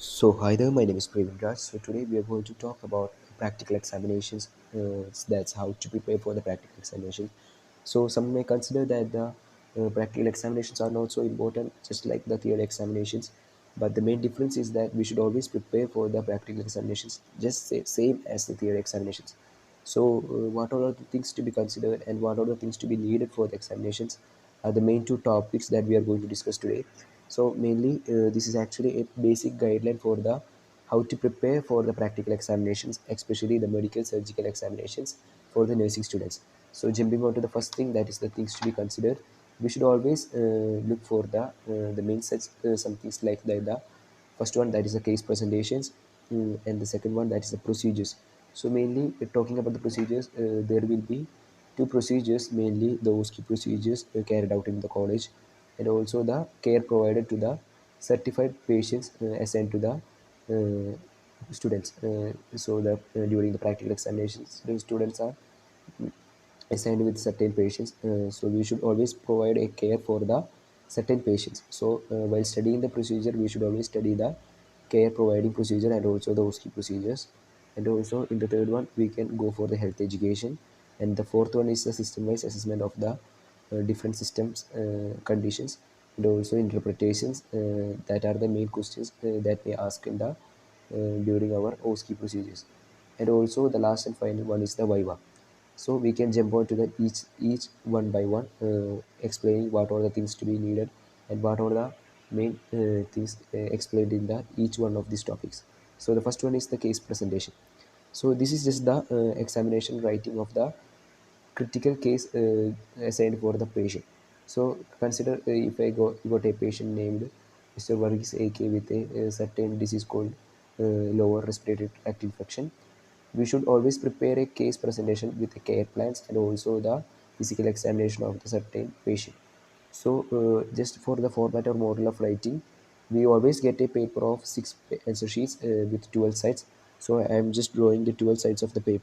Hi there, my name is Praveen Raj. So, today we are going to talk about practical examinations. That's how to prepare for the practical examinations. So, some may consider that the practical examinations are not so important, just like the theory examinations. But the main difference is that we should always prepare for the practical examinations, just same as the theory examinations. What are the things to be considered and what are the things to be needed for the examinations are the main two topics that we are going to discuss today. So, mainly, this is actually a basic guideline for the how to prepare for the practical examinations, especially the medical surgical examinations for the nursing students. So, jumping on to the first thing, that is the things to be considered. We should always look for the main such some things like the first one, that is the case presentations, and the second one, that is the procedures. So mainly talking about the procedures, there will be two procedures, mainly those key procedures carried out in the college, and also the care provided to the certified patients assigned to the students. So that during the practical examinations, the students are assigned with certain patients. So we should always provide a care for the certain patients. So while studying the procedure, we should always study the care providing procedure and also the OSCE procedures. And also in the third one, we can go for the health education. And the fourth one is the system-wise assessment of the different systems conditions, and also interpretations. That are the main questions that we ask in the during our OSCE procedures. And also the last and final one is the Viva. So we can jump on to the each one by one, explaining what are the things to be needed and what are the main things explained in the each one of these topics. So the first one is the case presentation. So this is just the examination writing of the critical case assigned for the patient. So consider, if I got a patient named Mr. Varghese AK with a certain disease called lower respiratory tract infection. We should always prepare a case presentation with the care plans and also the physical examination of the certain patient. So just for the format or model of writing, we always get a paper of six answer sheets with 12 sides. So I am just drawing the 12 sides of the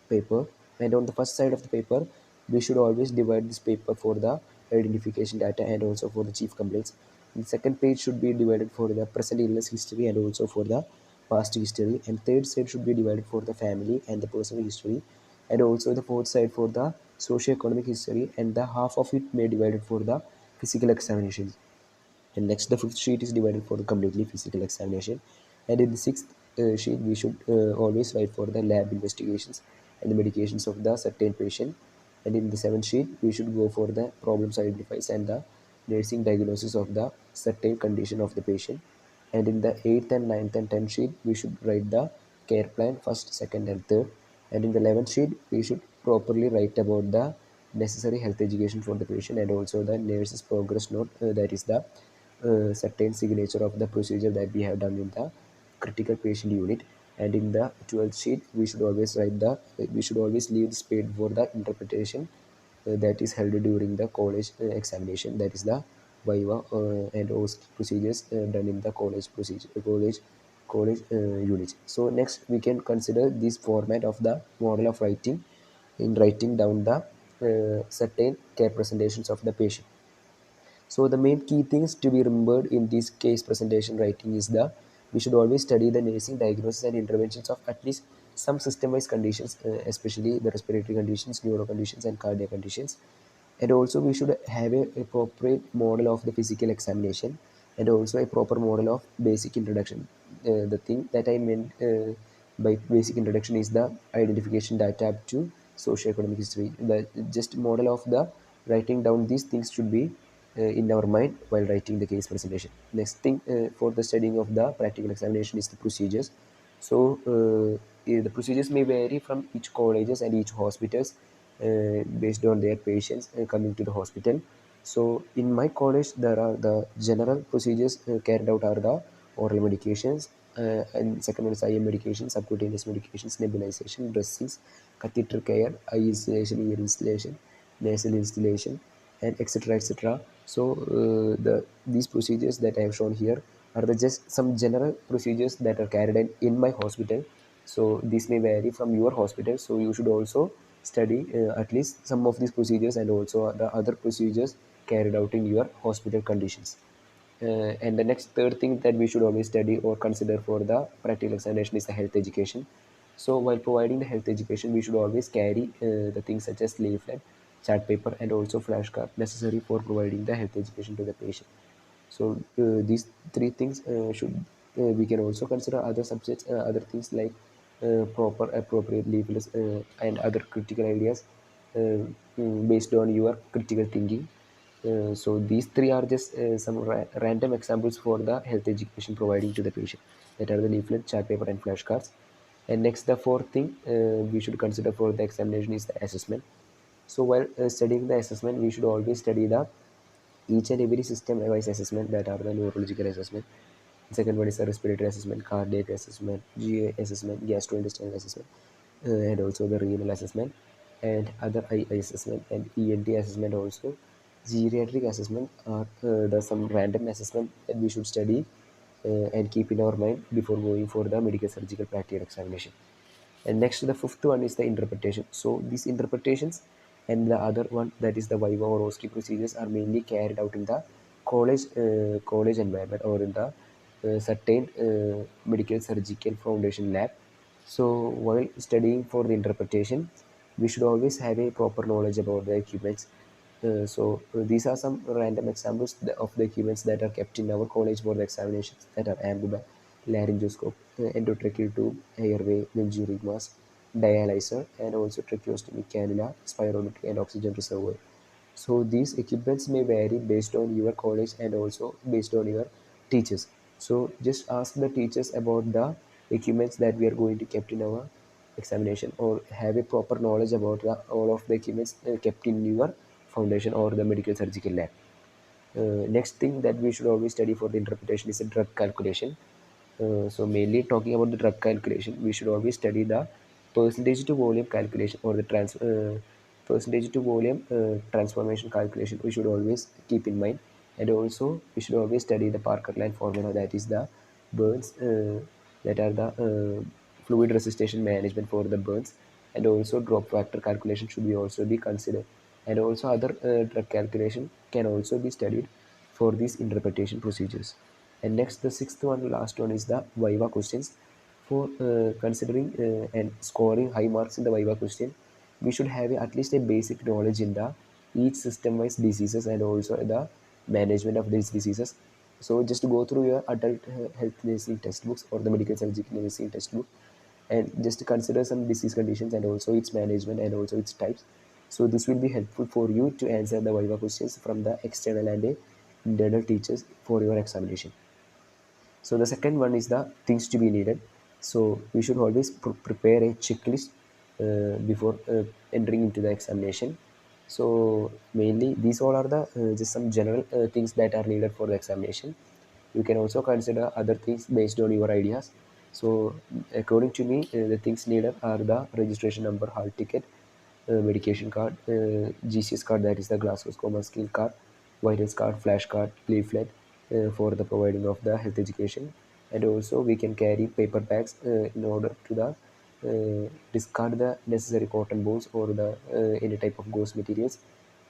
paper, and on the first side of the paper, we should always divide this paper for the identification data and also for the chief complaints. The second page should be divided for the present illness history and also for the past history, and third side should be divided for the family and the personal history, and also the fourth side for the socio-economic history, and the half of it may divided for the physical examinations. And next, the fifth sheet is divided for the completely physical examination, and in the sixth sheet we should always write for the lab investigations and the medications of the certain patient. And in the seventh sheet we should go for the problems identifies and the nursing diagnosis of the certain condition of the patient. And in the 8th and ninth and 10th sheet we should write the care plan first, second and third. And in the 11th sheet we should properly write about the necessary health education for the patient and also the nurse's progress note, that is the certain signature of the procedure that we have done in the critical patient unit. And in the 12th sheet we should always write the we should always leave the space for the interpretation that is held during the college examination, that is the viva and OSCE procedures done in the college procedure college unit. So next we can consider this format of the model of writing in writing down the certain care presentations of the patient. So the main key things to be remembered in this case presentation writing is the we should always study the nursing diagnosis and interventions of at least some system-wise conditions, especially the respiratory conditions, neuro conditions, and cardiac conditions. And also we should have a appropriate model of the physical examination and also a proper model of basic introduction. The thing that I meant by basic introduction is the identification data up to socio-economic history. The just model of the writing down these things should be in our mind while writing the case presentation. Next thing for the studying of the practical examination is the procedures. So the procedures may vary from each colleges and each hospitals based on their patients coming to the hospital. So in my college, there are the general procedures carried out are the oral medications, and second one is IM medications, subcutaneous medications, nebulization, dressings, catheter care, eye installation, ear installation, nasal installation, and etc. etc. So these procedures that I have shown here are the just some general procedures that are carried in my hospital. So this may vary from your hospital. So you should also study at least some of these procedures and also the other procedures carried out in your hospital conditions. And the next third thing that we should always study or consider for the practical examination is the health education. So while providing the health education, we should always carry the things such as leaflet, chart paper, and also flashcard necessary for providing the health education to the patient. So these three things should we can also consider other subjects, other things like proper appropriate leaflets and other critical ideas based on your critical thinking. So these three are just some random examples for the health education providing to the patient, that are the leaflet, chart paper, and flashcards. And next, the fourth thing we should consider for the examination is the assessment. So while studying the assessment, we should always study the each and every system wise assessment, that are the neurological assessment. Second one is the respiratory assessment, cardiac assessment, GA assessment, gastrointestinal assessment, and also the renal assessment, and other eye assessment and ENT assessment also. Geriatric assessment are the some random assessment that we should study and keep in our mind before going for the medical surgical practical examination. And next, the fifth one is the interpretation. So these interpretations and the other one, that is the viva or OSCE procedures, are mainly carried out in the college environment or in the certain medical surgical foundation lab. So while studying for the interpretation, we should always have a proper knowledge about the equipments. These are some random examples of the equipments that are kept in our college for the examinations, that are amphiba, laryngoscope, endotracheal tube, airway, venturi mask, dialyzer, and also tracheostomy cannula, spirometry, and oxygen reservoir. So these equipments may vary based on your college and also based on your teachers. So just ask the teachers about the equipments that we are going to kept in our examination, or have a proper knowledge about all of the equipments kept in your foundation or the medical surgical lab. Next thing that we should always study for the interpretation is the drug calculation. So mainly talking about the drug calculation, we should always study the percentage to volume calculation, or the percentage to volume transformation calculation. We should always keep in mind, and also we should always study the Parker-Line formula, that is the burns, that are the fluid resistation management for the burns, and also drop factor calculation should be also be considered, and also other drug calculation can also be studied for these interpretation procedures. And next, the sixth one, last one, is the viva questions. For considering and scoring high marks in the viva question, we should have at least a basic knowledge in the each system wise diseases and also the management of these diseases. So just to go through your adult health nursing textbooks or the medical surgical nursing textbook, and just to consider some disease conditions and also its management and also its types. So this will be helpful for you to answer the viva questions from the external and internal teachers for your examination. So the second one is the things to be needed. So we should always prepare a checklist before entering into the examination. So mainly these all are the just some general things that are needed for the examination. You can also consider other things based on your ideas. So according to me, the things needed are the registration number, hall ticket, medication card, GCS card, that is the Glasgow Coma Skill card, virus card, flash card, leaflet for the providing of the health education. And also we can carry paper bags in order to the discard the necessary cotton balls or the any type of gauze materials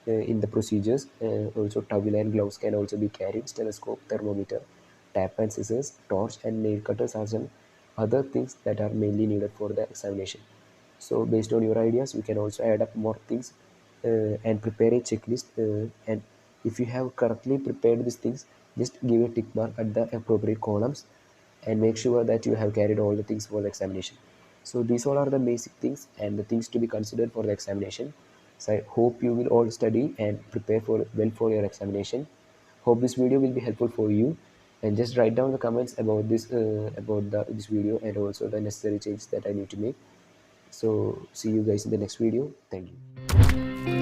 in the procedures. Also towel and gloves can also be carried, stethoscope, thermometer, tap and scissors, torch, and nail cutters are some other things that are mainly needed for the examination. So based on your ideas, you can also add up more things and prepare a checklist. And if you have correctly prepared these things, just give a tick mark at the appropriate columns and make sure that you have carried all the things for the examination. So these all are the basic things and the things to be considered for the examination. So I hope you will all study and prepare for well for your examination. Hope this video will be helpful for you, and just write down the comments about this this video and also the necessary changes that I need to make. So see you guys in the next video. Thank you.